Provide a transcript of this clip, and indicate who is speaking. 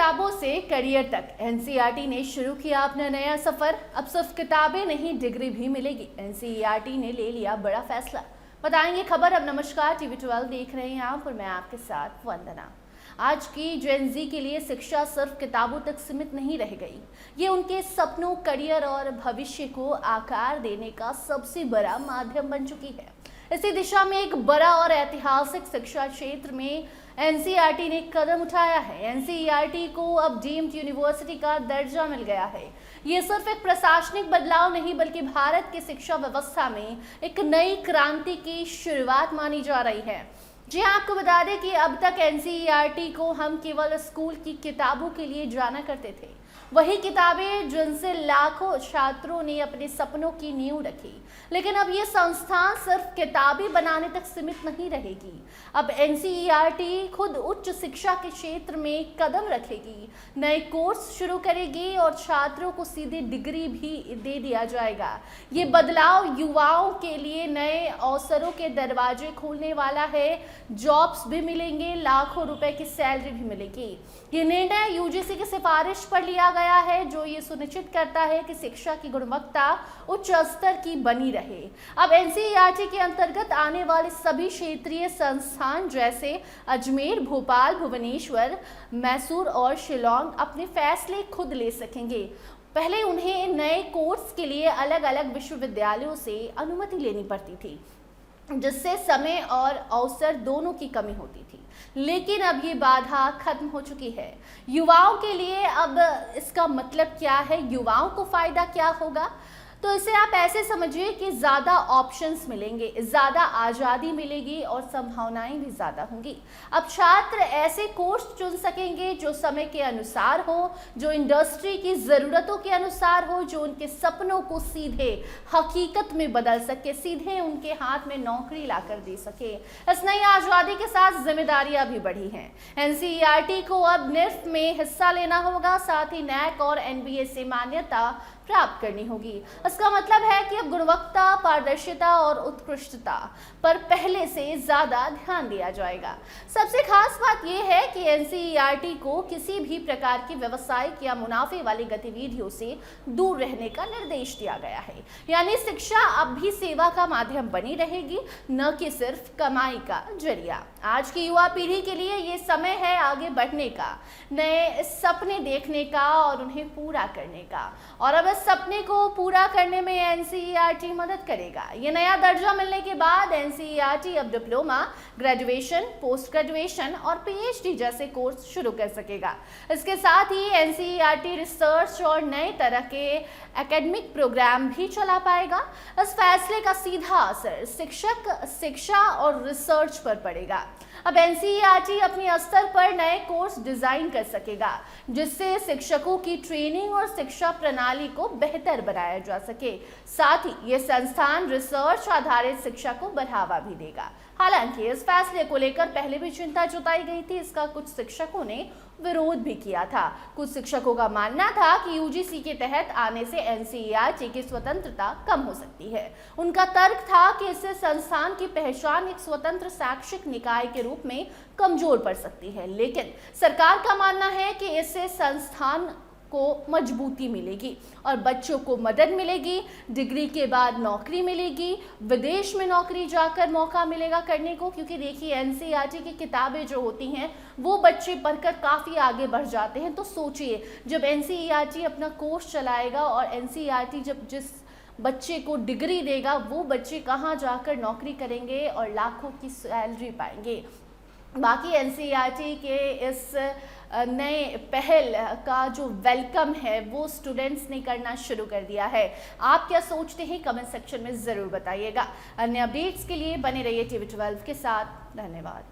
Speaker 1: किताबों से करियर तक एनसीईआरटी ने शुरू किया अपना नया सफर। अब सिर्फ किताबें नहीं, डिग्री भी मिलेगी। एनसीईआरटी ने ले लिया बड़ा फैसला। बताएंगे खबर। अब नमस्कार, टीवी 12 देख रहे हैं आप और मैं आपके साथ वंदना। आज की जेन ज़ी के लिए शिक्षा सिर्फ किताबों तक सीमित नहीं रह गई। ये उनके सपनों, करियर और भविष्य को आकार देने का सबसे बड़ा माध्यम बन चुकी है। इसी दिशा में एक बड़ा और ऐतिहासिक शिक्षा क्षेत्र में एनसीईआरटी ने कदम उठाया है। एनसीईआरटी को अब डीम्ड यूनिवर्सिटी का दर्जा मिल गया है। ये सिर्फ एक प्रशासनिक बदलाव नहीं, बल्कि भारत की शिक्षा व्यवस्था में एक नई क्रांति की शुरुआत मानी जा रही है। जी हाँ, आपको बता दें कि अब तक एनसीईआरटी को हम केवल स्कूल की किताबों के लिए जाना करते थे। वही किताबें जिनसे लाखों छात्रों ने अपने सपनों की नींव रखी। लेकिन अब ये संस्थान सिर्फ किताबें बनाने तक सीमित नहीं रहेगी। अब एनसीईआरटी खुद उच्च शिक्षा के क्षेत्र में कदम रखेगी, नए कोर्स शुरू करेगी और छात्रों को सीधे डिग्री भी दे दिया जाएगा। ये बदलाव युवाओं के लिए नए अवसरों के दरवाजे खोलने वाला है। जॉब्स भी मिलेंगे, लाखों रुपए की सैलरी भी मिलेगी। ये निर्णय यूजीसी की सिफारिश पर लिया गया है, जो ये सुनिश्चित करता है कि शिक्षा की गुणवत्ता उच्च स्तर की बनी रहे। अब एनसीईआरटी के अंतर्गत आने वाले सभी क्षेत्रीय संस्थान जैसे अजमेर, भोपाल, भुवनेश्वर, मैसूर और शिलोंग अपने फैसले खुद ले सकेंगे। पहले उन्हें नए कोर्स के लिए अलग अलग विश्वविद्यालयों से अनुमति लेनी पड़ती थी, जिससे समय और अवसर दोनों की कमी होती थी। लेकिन अब ये बाधा खत्म हो चुकी है। युवाओं के लिए अब इसका मतलब क्या है, युवाओं को फायदा क्या होगा? तो इसे आप ऐसे समझिए कि ज़्यादा ऑप्शंस मिलेंगे, ज़्यादा आज़ादी मिलेगी और संभावनाएं भी ज़्यादा होंगी। अब छात्र ऐसे कोर्स चुन सकेंगे जो समय के अनुसार हो, जो इंडस्ट्री की ज़रूरतों के अनुसार हो, जो उनके सपनों को सीधे हकीकत में बदल सके, सीधे उनके हाथ में नौकरी लाकर दे सके। इस नई आज़ादी के साथ जिम्मेदारियां भी बढ़ी हैं। एनसीईआरटी को अब निफ्ट में हिस्सा लेना होगा, साथ ही नैक और एनबीए से मान्यता प्राप्त करनी होगी। इसका मतलब है कि अब गुणवत्ता, पारदर्शिता और उत्कृष्टता पर पहले से ज्यादा ध्यान दिया जाएगा। सबसे खास बात यह है कि एनसीईआरटी को किसी भी प्रकार की व्यवसायिक या मुनाफे वाली गतिविधियों से दूर रहने का निर्देश दिया गया है। यानी शिक्षा अब भी सेवा का माध्यम बनी रहेगी, न कि सिर्फ कमाई का जरिया। आज की युवा पीढ़ी के लिए ये समय है आगे बढ़ने का, नए सपने देखने का और उन्हें पूरा करने का। और अब सपने को पूरा करने में एनसीईआरटी मदद करेगा। ये नया दर्जा मिलने के बाद एनसीईआरटी अब डिप्लोमा, ग्रेजुएशन, पोस्ट ग्रेजुएशन और पीएचडी जैसे कोर्स शुरू कर सकेगा। इसके साथ ही एनसीईआरटी रिसर्च और नए तरह के एकेडमिक प्रोग्राम भी चला पाएगा। इस फैसले का सीधा असर शिक्षा और रिसर्च पर पड़ेगा। अब एनसीईआरटी अपने स्तर पर नए कोर्स डिजाइन कर सकेगा, जिससे शिक्षकों की ट्रेनिंग और शिक्षा प्रणाली को बेहतर बनाया जा सके। साथ ही ये संस्थान रिसर्च आधारित शिक्षा को बढ़ावा भी देगा। हालांकि इस फैसले को लेकर पहले भी चिंता जताई गई थी। इसका कुछ शिक्षकों ने विरोध भी किया था। कुछ शिक्षकों का मानना था कि यूजीसी के तहत आने से एनसीईआरटी की स्वतंत्रता कम हो सकती है। उनका तर्क था कि इससे संस्थान की पहचान एक स्वतंत्र शैक्षिक निकाय के रूप में कमजोर पड़ सकती है। लेकिन सरकार का मानना है कि इससे संस्थान को मजबूती मिलेगी और बच्चों को मदद मिलेगी। डिग्री के बाद नौकरी मिलेगी, विदेश में नौकरी जाकर मौका मिलेगा करने को। क्योंकि देखिए, एनसीईआरटी की किताबें जो होती हैं वो बच्चे पढ़कर काफ़ी आगे बढ़ जाते हैं। तो सोचिए, जब एनसीईआरटी अपना कोर्स चलाएगा और एनसीईआरटी जब जिस बच्चे को डिग्री देगा, वो बच्चे कहाँ जाकर नौकरी करेंगे और लाखों की सैलरी पाएंगे। बाकी एनसीईआरटी के इस नए पहल का जो वेलकम है वो स्टूडेंट्स ने करना शुरू कर दिया है। आप क्या सोचते हैं, कमेंट सेक्शन में ज़रूर बताइएगा। अन्य अपडेट्स के लिए बने रहिए टीवी 12 के साथ। धन्यवाद।